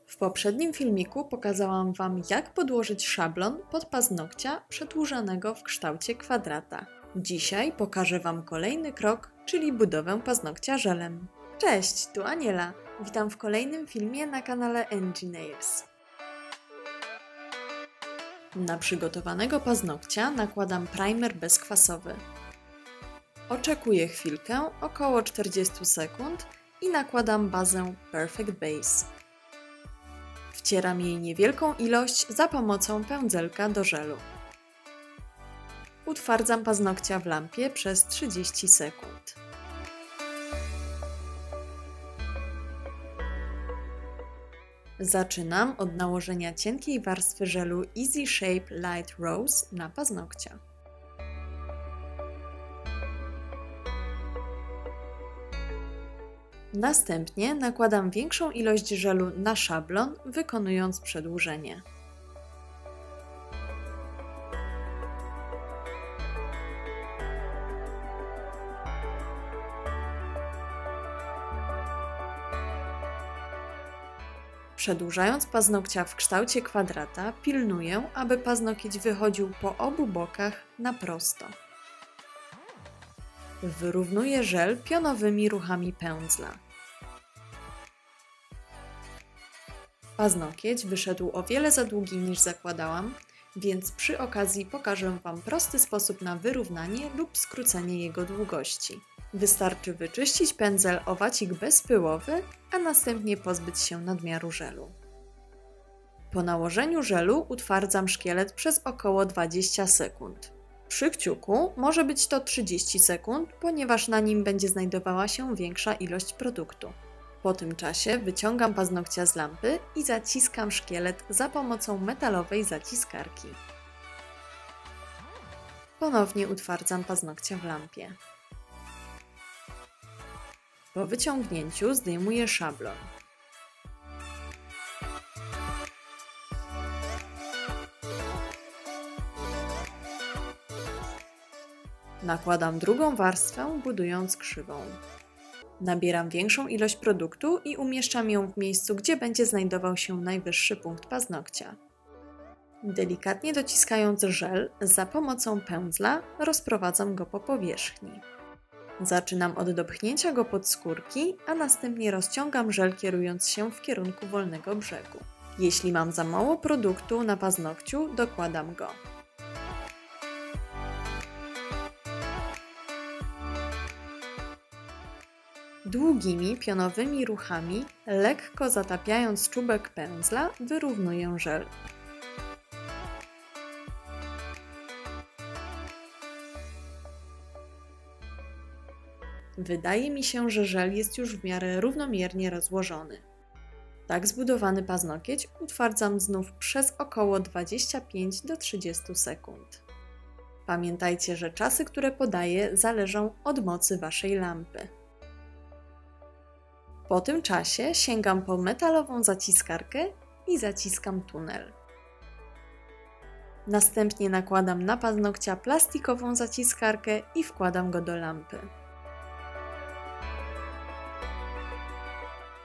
W poprzednim filmiku pokazałam Wam, jak podłożyć szablon pod paznokcia przedłużanego w kształcie kwadrata. Dzisiaj pokażę Wam kolejny krok, czyli budowę paznokcia żelem. Cześć, tu Aniela. Witam w kolejnym filmie na kanale NG Nails. Na przygotowanego paznokcia nakładam primer bezkwasowy. Oczekuję chwilkę, około 40 sekund i nakładam bazę Perfect Base. Wcieram jej niewielką ilość za pomocą pędzelka do żelu. Utwardzam paznokcia w lampie przez 30 sekund. Zaczynam od nałożenia cienkiej warstwy żelu Easy Shape Light Rose na paznokcia. Następnie nakładam większą ilość żelu na szablon, wykonując przedłużenie. Przedłużając paznokcia w kształcie kwadrata, pilnuję, aby paznokieć wychodził po obu bokach na prosto. Wyrównuję żel pionowymi ruchami pędzla. Paznokieć wyszedł o wiele za długi niż zakładałam, więc przy okazji pokażę Wam prosty sposób na wyrównanie lub skrócenie jego długości. Wystarczy wyczyścić pędzel o wacik bezpyłowy, a następnie pozbyć się nadmiaru żelu. Po nałożeniu żelu utwardzam szkielet przez około 20 sekund. Przy kciuku może być to 30 sekund, ponieważ na nim będzie znajdowała się większa ilość produktu. Po tym czasie wyciągam paznokcia z lampy i zaciskam szkielet za pomocą metalowej zaciskarki. Ponownie utwardzam paznokcia w lampie. Po wyciągnięciu zdejmuję szablon. Nakładam drugą warstwę, budując krzywą. Nabieram większą ilość produktu i umieszczam ją w miejscu, gdzie będzie znajdował się najwyższy punkt paznokcia. Delikatnie dociskając żel, za pomocą pędzla rozprowadzam go po powierzchni. Zaczynam od dopchnięcia go pod skórki, a następnie rozciągam żel, kierując się w kierunku wolnego brzegu. Jeśli mam za mało produktu na paznokciu, dokładam go. Długimi, pionowymi ruchami, lekko zatapiając czubek pędzla, wyrównuję żel. Wydaje mi się, że żel jest już w miarę równomiernie rozłożony. Tak zbudowany paznokieć utwardzam znów przez około 25 do 30 sekund. Pamiętajcie, że czasy, które podaję, zależą od mocy Waszej lampy. Po tym czasie sięgam po metalową zaciskarkę i zaciskam tunel. Następnie nakładam na paznokcia plastikową zaciskarkę i wkładam go do lampy.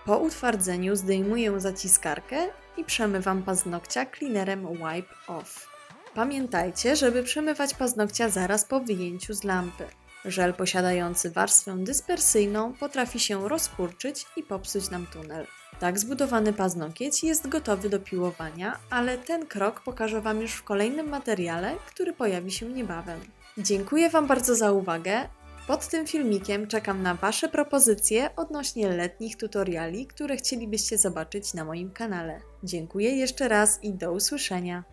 Po utwardzeniu zdejmuję zaciskarkę i przemywam paznokcia cleanerem Wipe Off. Pamiętajcie, żeby przemywać paznokcia zaraz po wyjęciu z lampy. Żel posiadający warstwę dyspersyjną potrafi się rozkurczyć i popsuć nam tunel. Tak zbudowany paznokieć jest gotowy do piłowania, ale ten krok pokażę Wam już w kolejnym materiale, który pojawi się niebawem. Dziękuję Wam bardzo za uwagę. Pod tym filmikiem czekam na Wasze propozycje odnośnie letnich tutoriali, które chcielibyście zobaczyć na moim kanale. Dziękuję jeszcze raz i do usłyszenia.